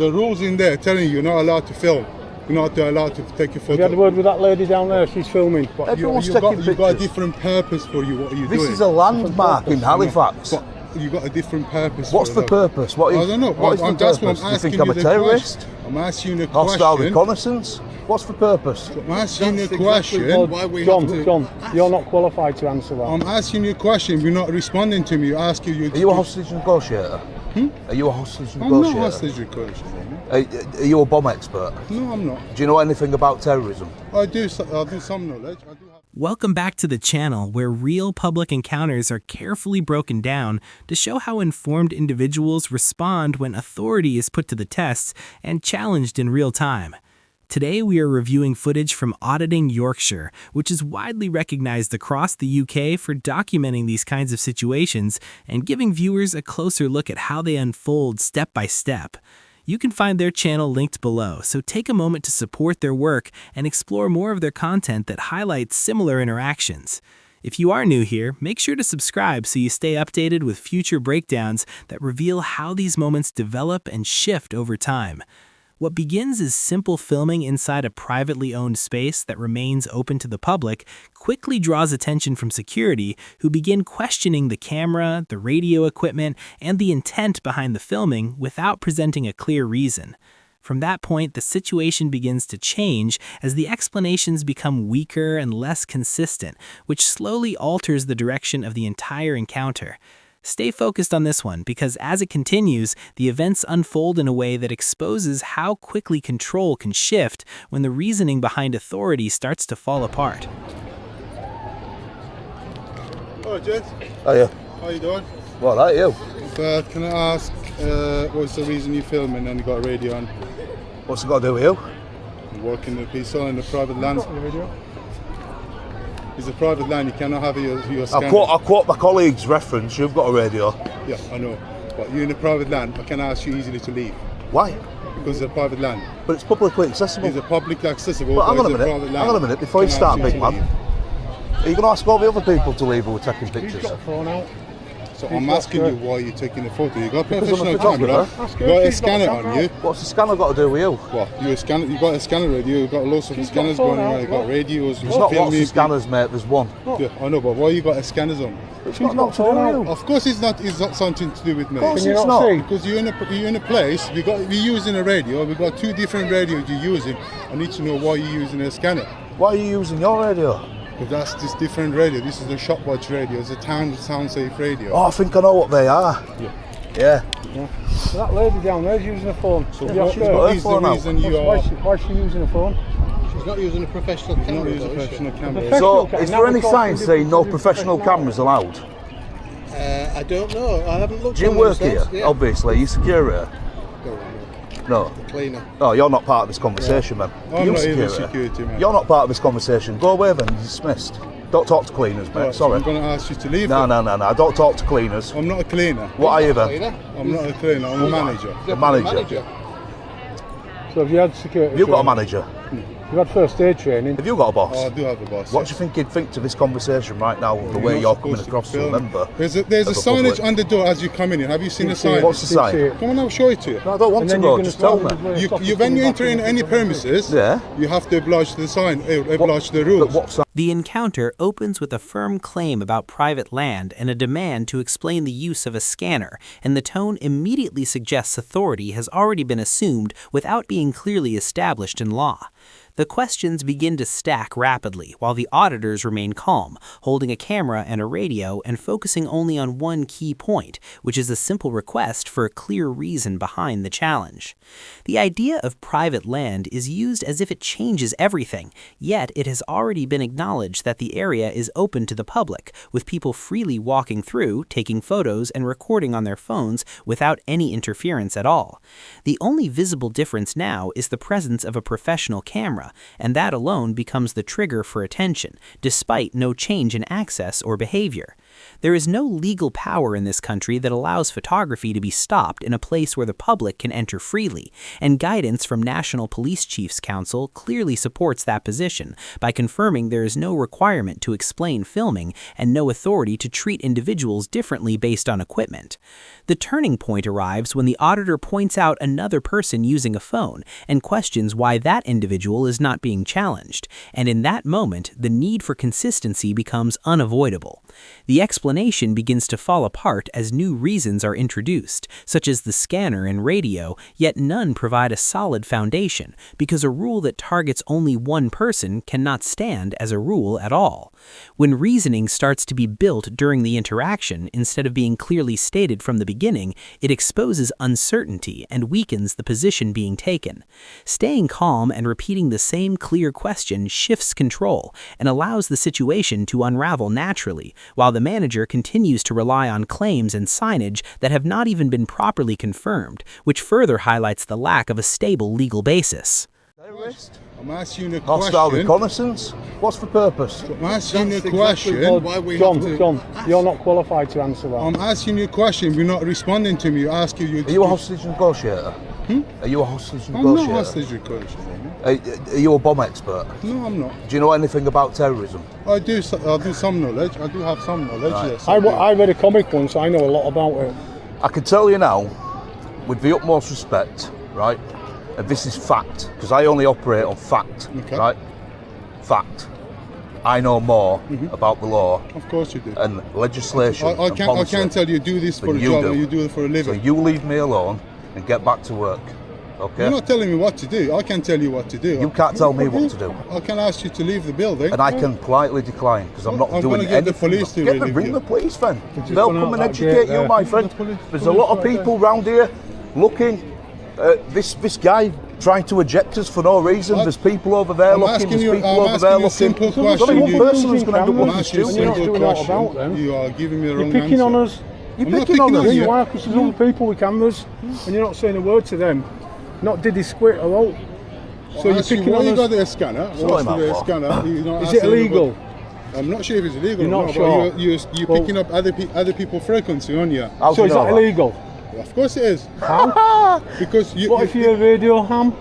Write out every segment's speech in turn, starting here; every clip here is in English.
the rules in there telling you you're not allowed to film. You're not allowed to take a photo. Have you had a word with that lady down there? She's filming. Everyone's taking pictures. You've got a different purpose for you. What are you doing? This is a landmark in Halifax. But you've got a different purpose. What's the purpose? What is, I don't know. What is the That's purpose? what I'm You asking think I'm a terrorist? I'm asking you a question. Hostile reconnaissance? What's the purpose? I'm asking you a question. John, you're not qualified to answer that. I'm asking you a question. You're not responding to me. You're asking you. Are you a hostage negotiator? Are you a hostage negotiator? I'm not a hostage negotiator. Are you a bomb expert? No, I'm not. Do you know anything about terrorism? I do some knowledge. Welcome back to the channel where real public encounters are carefully broken down to show how informed individuals respond when authority is put to the test and challenged in real time. Today we are reviewing footage from Auditing Yorkshire, which is widely recognized across the UK for documenting these kinds of situations and giving viewers a closer look at how they unfold step by step. You can find their channel linked below, so take a moment to support their work and explore more of their content that highlights similar interactions. If you are new here, make sure to subscribe so you stay updated with future breakdowns that reveal how these moments develop and shift over time. What begins as simple filming inside a privately owned space that remains open to the public quickly draws attention from security, who begin questioning the camera, the radio equipment, and the intent behind the filming without presenting a clear reason. From that point, the situation begins to change as the explanations become weaker and less consistent, which slowly alters the direction of the entire encounter. Stay focused on this one because as it continues, the events unfold in a way that exposes how quickly control can shift when the reasoning behind authority starts to fall apart. Hello, Jed. Hiya. How you doing? What, are you? Can I ask, what's the reason you're filming and you got a radio on? What's it got to do with you? You're working in a piece on the private land. It's a private land, you cannot have your scanner. I'll quote my colleague's reference, you've got a radio. Yeah, I know. But you're in a private land, I can ask you easily to leave. Why? Because it's a private land. But it's publicly accessible. It's a publicly accessible, but hang on a it's minute, private land. hang on a minute, before you start, big man. Are you going to ask all the other people to leave who are taking pictures? He's got a phone out. So I'm asking you why you're taking a photo. You got a Because I'm a professional camera, photographer. you got a scanner on you. What's the scanner got to do with you? What? You got a scanner radio, you've got lots of scanners going around, you've got radios. There's not lots of scanners, mate, there's one. Yeah, I know, but why you got scanners on? It's got nothing to do with you. Of course it's not something to do with me. Of course Can you it's not not. see? Because you're in a place, we're using a radio, we've got two different radios you're using. I need to know why you're using a scanner. Why are you using your radio? Because that's this different radio. This is a shopwatch radio. It's a sound safe radio. Oh, I think I know what they are. Yeah. So that lady down there's using a phone. So Yeah, what she's got her is the phone out. reason you why are? is she using a phone? She's not using a professional Not camera. using a though, is she? professional camera. Professional So, is now there we're any talking sign saying no professional professional cameras allowed? I don't know. I haven't looked. Do you on work themselves. here? Yeah. Obviously, you security? No. Cleaner. Oh, you're not part of this conversation, man. I'm You not even security, man. You're not part of this conversation. Go away then, you're dismissed. Don't talk to cleaners, mate. Right, so Sorry. I'm going to ask you to leave. No, I don't talk to cleaners. I'm not a cleaner. What are you then? Cleaner. I'm not a cleaner. I'm a manager. A manager. So have you had security? Have you got a training? manager? You've had first aid training. Have you got a boss? Oh, I do have a boss. What do you think he'd think to this conversation right now, the way you're coming across to a member? There's a of the signage public? on the door as you come in. Have you seen the sign? What's the sign? Come on, I'll show it to you. No, I don't want And to then go, you're gonna just tell start me. with the- When you enter in any premises, Yeah. you have to oblige the sign, oblige the rules. But what sign? The encounter opens with a firm claim about private land and a demand to explain the use of a scanner, and the tone immediately suggests authority has already been assumed without being clearly established in law. The questions begin to stack rapidly while the auditors remain calm, holding a camera and a radio and focusing only on one key point, which is a simple request for a clear reason behind the challenge. The idea of private land is used as if it changes everything, yet it has already been acknowledged that the area is open to the public, with people freely walking through, taking photos, and recording on their phones without any interference at all. The only visible difference now is the presence of a professional camera, camera, and that alone becomes the trigger for attention, despite no change in access or behavior. There is no legal power in this country that allows photography to be stopped in a place where the public can enter freely, and guidance from National Police Chiefs Council clearly supports that position by confirming there is no requirement to explain filming and no authority to treat individuals differently based on equipment. The turning point arrives when the auditor points out another person using a phone and questions why that individual is not being challenged, and in that moment, the need for consistency becomes unavoidable. The explanation begins to fall apart as new reasons are introduced, such as the scanner and radio, yet none provide a solid foundation, because a rule that targets only one person cannot stand as a rule at all. When reasoning starts to be built during the interaction instead of being clearly stated from the beginning, it exposes uncertainty and weakens the position being taken. Staying calm and repeating the same clear question shifts control and allows the situation to unravel naturally, while the manager continues to rely on claims and signage that have not even been properly confirmed, which further highlights the lack of a stable legal basis. Terrorist? I'm asking you a Hostile question. reconnaissance? What's the purpose? I'm asking you a That's question. exactly why we John, have to John, ask. you're not qualified to answer that. I'm asking you a question. You're not responding to me. I ask you. Are you a hostage negotiator? Are you a hostage I'm not negotiator? hostage negotiator. Are you a bomb expert? No, I'm not. Do you know anything about terrorism? I do some knowledge. I do have some knowledge. Right. Yes. I read a comic once, I know a lot about it. I can tell you now, with the utmost respect, right, and this is fact, because I only operate on fact, Okay. right? Fact. I know more about the law Of course you do. and legislation I and policy. can't tell you do this for than a you job do. and you do it for a So living. you leave me alone and get back to work, okay? You're not telling me what to do. I can tell you what to do. You can't tell me what to do. I can ask you to leave the building. And I can politely decline because I'm not I'm doing gonna get the anything. police to Get them, relieve bring you. the police then. just They'll gone out come and that educate gate you, there. my friend. Police There's a lot of right people round here looking. This guy trying to eject us for no reason. What? There's people over there I'm looking. asking There's you- people I'm over asking there you a simple looking. question. There's only You- one person who's going to end up I'm looking asking you a And you're not stupid. simple doing that question. about them. You are giving me the You're wrong picking answer. on us. You're I'm not picking on picking us. on Yeah, you. you are, because there's other people with cameras, and you're not saying a word to them. Not did he squit or out. So you're Ask you, picking why on you us. got the scanner? What's about the what? scanner? You're not Is asking it illegal? about- I'm not sure if it's illegal. You're or not not, sure? But you're Well- picking up other people's frequency, aren't you? How do So you is know that illegal? Of course it is. How? Because you. What if you're a radio ham?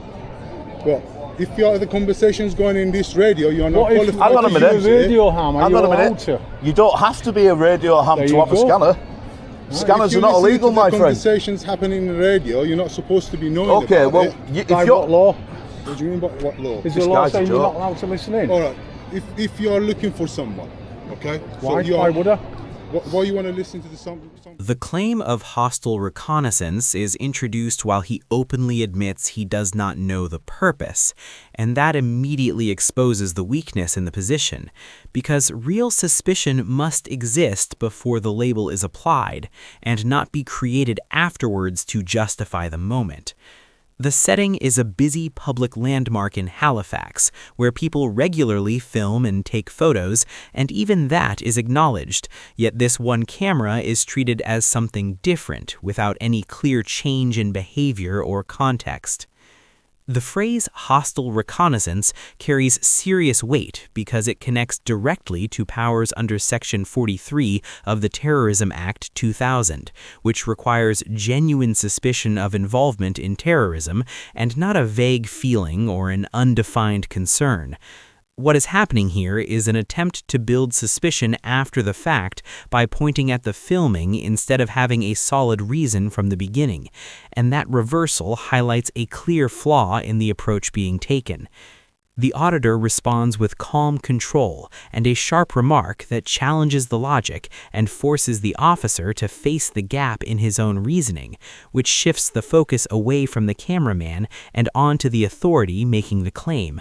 Well, if the conversation's going in this radio, you're not What if qualified Hang on a to minute. use you're a it. radio ham? Are Hang you on a allowed minute. to? You don't have to be a radio ham There to you have a go. scanner. If Scanners you are not listen illegal, to the my friend. conversations happening in the radio, you're not supposed to be knowing Okay, about well, it. By if what you're law? What do you mean by what law? Is This there a law guy's a saying you're joke. not allowed to listen in? All right. If you're looking for someone, okay? Why? So Why would I? Why you want to listen to the some? The claim of hostile reconnaissance is introduced while he openly admits he does not know the purpose, and that immediately exposes the weakness in the position, because real suspicion must exist before the label is applied, and not be created afterwards to justify the moment. The setting is a busy public landmark in Halifax, where people regularly film and take photos, and even that is acknowledged, yet this one camera is treated as something different without any clear change in behavior or context. The phrase hostile reconnaissance carries serious weight because it connects directly to powers under Section 43 of the Terrorism Act 2000, which requires genuine suspicion of involvement in terrorism and not a vague feeling or an undefined concern. What is happening here is an attempt to build suspicion after the fact by pointing at the filming instead of having a solid reason from the beginning, and that reversal highlights a clear flaw in the approach being taken. The auditor responds with calm control and a sharp remark that challenges the logic and forces the officer to face the gap in his own reasoning, which shifts the focus away from the cameraman and onto the authority making the claim.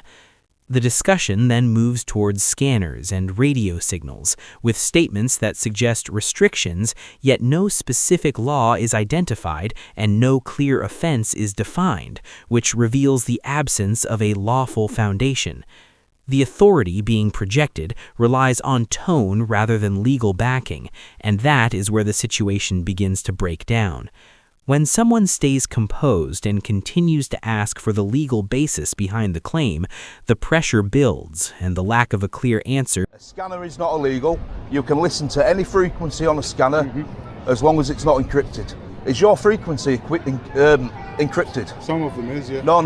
The discussion then moves towards scanners and radio signals, with statements that suggest restrictions, yet no specific law is identified and no clear offense is defined, which reveals the absence of a lawful foundation. The authority being projected relies on tone rather than legal backing, and that is where the situation begins to break down. When someone stays composed and continues to ask for the legal basis behind the claim, the pressure builds, and the lack of a clear answer. A scanner is not illegal. You can listen to any frequency on a scanner as long as it's not encrypted. Is your frequency encrypted? Some of them is, yeah. No.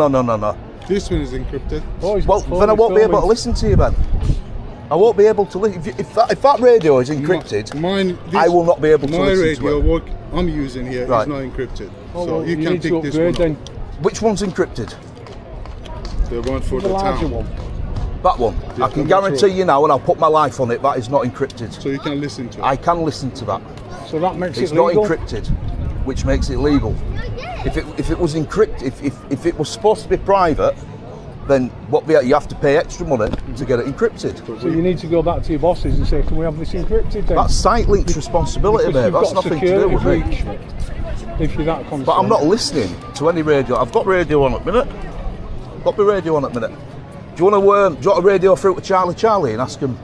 This one is encrypted. Oh, he's Well, got then I won't be able to filming. listen to you, Ben. I won't be able to listen. If that radio is encrypted, I will not be able to my listen radio to it. what I'm using here Right. is not encrypted. Oh, so well, you can need to pick this one upgrade up. then. Which one's encrypted? The one for The the larger town. one. That one. Yeah, I can I'm not guarantee sure. you now, and I'll put my life on it, that is not encrypted. So you can listen to it. I can listen to that. So that makes It's it not legal. encrypted, which makes it legal. If it was encrypted, if it was supposed to be private, then you have to pay extra money to get it encrypted. So you need to go back to your bosses and say, can we have this encrypted then? That's SiteLink's responsibility, Because mate. you've That's got nothing to do with security me. breach if you're that concerned. But I'm not listening to any radio. I've got radio on at the minute. Got my radio on at the minute. Do you want to radio through to Charlie and ask him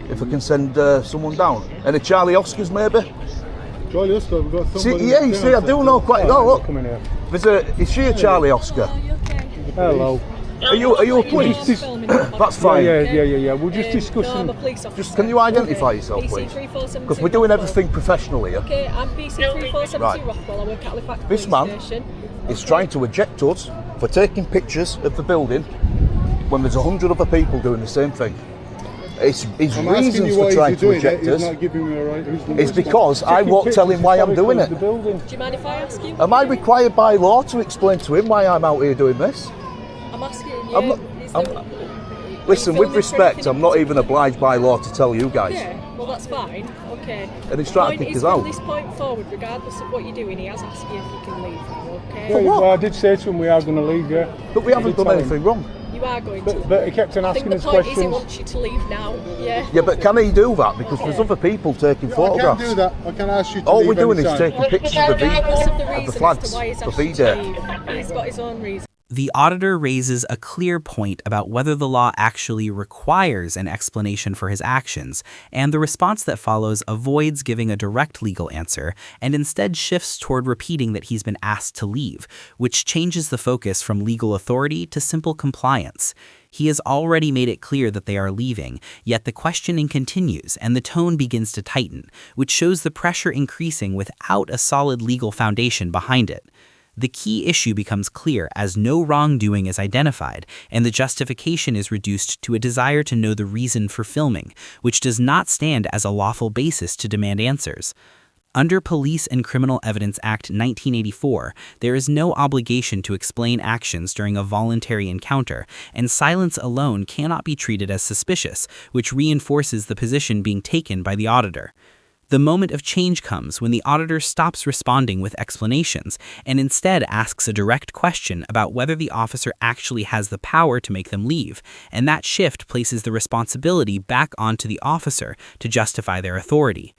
if I can send someone down? Any Charlie Oscars maybe? Charlie Oscar, we've got somebody. See, yeah, you see, I do know quite. Oh, look, Come in here. is she a Charlie Oscar? Hello. Are you a police? That's fine. Yeah. We're just No, I'm discussing. a police officer. Just can you identify yourself, please? Because we're doing everything professionally here. Okay, I'm BC3472 Right. Rockwell. I work at Halifax This Police man Station. is trying to eject us for taking pictures of the building when there's 100 other people doing the same thing. His I'm asking reasons you for why trying he's to doing it. eject He's us not giving me a right reason. is because I won't tell him why I'm doing it. The building. Do you mind if I ask you? Am I required by law to explain to him why I'm out here doing this? I'm asking you. I'm not- is I'm- there- Listen, Are you with filming for respect, anything I'm not in even particular? obliged by law to tell you guys. Yeah, well that's fine. Okay. And he's The trying to point kick is, us out. From this point forward, regardless of what you're doing, he has asked you if you can leave. Okay. Yeah, what? well, I did say to him we are going to leave, yeah. But we haven't did done tell him. anything wrong. You are going to. But he kept on I think asking the us point is he questions. wants you to leave now. Yeah. Yeah, but can he do that? Because there's other people taking I can photographs. do that. I can ask you to All leave we're doing is anytime. taking pictures of the, Regardless of the of the reason as flags to why he's for asked you to V-Day. leave, he's got his own reason. The auditor raises a clear point about whether the law actually requires an explanation for his actions, and the response that follows avoids giving a direct legal answer and instead shifts toward repeating that he's been asked to leave, which changes the focus from legal authority to simple compliance. He has already made it clear that they are leaving, yet the questioning continues and the tone begins to tighten, which shows the pressure increasing without a solid legal foundation behind it. The key issue becomes clear as no wrongdoing is identified, and the justification is reduced to a desire to know the reason for filming, which does not stand as a lawful basis to demand answers. Under Police and Criminal Evidence Act 1984, there is no obligation to explain actions during a voluntary encounter, and silence alone cannot be treated as suspicious, which reinforces the position being taken by the auditor. The moment of change comes when the auditor stops responding with explanations and instead asks a direct question about whether the officer actually has the power to make them leave, and that shift places the responsibility back onto the officer to justify their authority.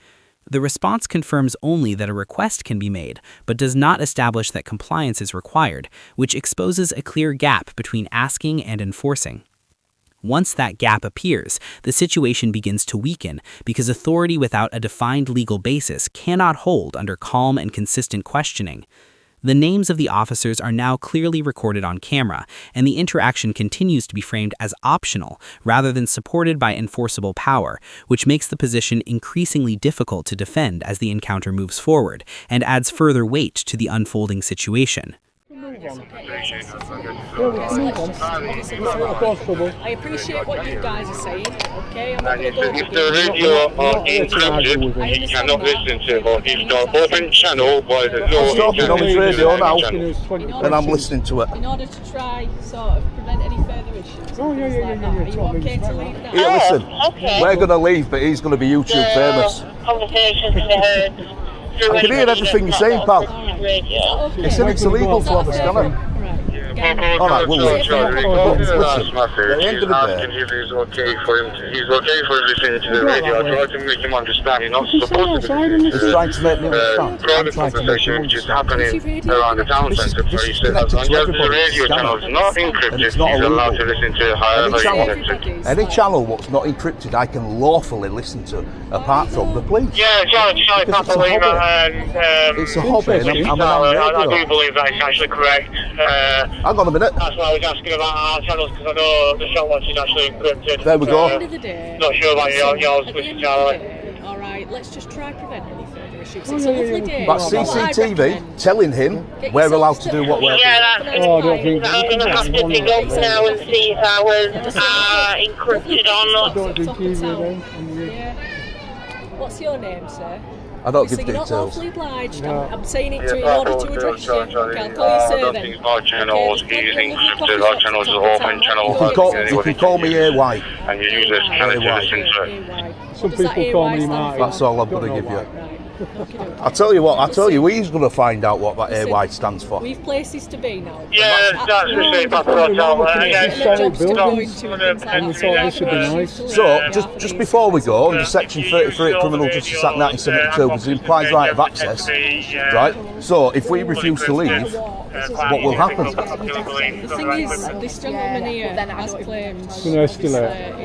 The response confirms only that a request can be made, but does not establish that compliance is required, which exposes a clear gap between asking and enforcing. Once that gap appears, the situation begins to weaken because authority without a defined legal basis cannot hold under calm and consistent questioning. The names of the officers are now clearly recorded on camera, and the interaction continues to be framed as optional rather than supported by enforceable power, which makes the position increasingly difficult to defend as the encounter moves forward and adds further weight to the unfolding situation. I appreciate what you guys are saying, okay? I'm not going to go If the radio are encrypted, you cannot listen to it. But if it's got open channel, why there's no I'm stopping on his radio now, channel. and I'm listening to it. in order to try sort of prevent any further issues. Oh, yeah, things yeah, like yeah, that. yeah, Are you totally. okay to leave now? Here, listen, okay. we're going to leave, but he's going to be YouTube famous. Conversations can be heard through I can hear everything you're saying, pal. radio. He said it's illegal to have a scanner. Right. All right, well, listen, at the end of the day, He's okay for him listening to the radio. I try to make him understand. He's not supposed to be he's trying to make me understand. private conversation which is happening around the town centre place. As long as the radio channel is not encrypted, he's allowed to listen to higher Any channel what's not encrypted, I can lawfully listen to, apart from the police. Yeah, Charlie Papa Lima, It's a hobby, and I'm I do believe that it's actually correct. Hang on a minute. That's why I was asking about our channels, because I know the shot watch is actually encrypted. There we go. End of the day. Not sure about yours, At the end Mr. Charlie. of the day, all right, let's just try prevent any further issues. It's a lovely day. But What I CCTV recommend- telling him Get we're yourself allowed to do what we're doing. Oh, I don't think I'm going to have to dig up now and see if ours are encrypted or not. don't do Top TV and sound. then. Yeah. What's your name, sir? I don't So give you're not details. lawfully obliged. No. I'm saying it to you in order to address you. Okay, I'll call you sir then. Our channels is encrypted. Our channels is open channel. You can call me AY. And your users can listen to it. Some people call me Marty. That's all I'm Don't going to know give you. why. I tell you what, he's going to find out what that AY stands for. We've places to be now. Yeah, that's the same Papa Charlie. Historic buildings. And we thought this would be nice. So, just before we go, under Section 33 of Criminal Justice Act 1972, there's an implied right of access, right? So, if we refuse to leave, what will happen? The thing is, this gentleman here has claimed It's going to escalate.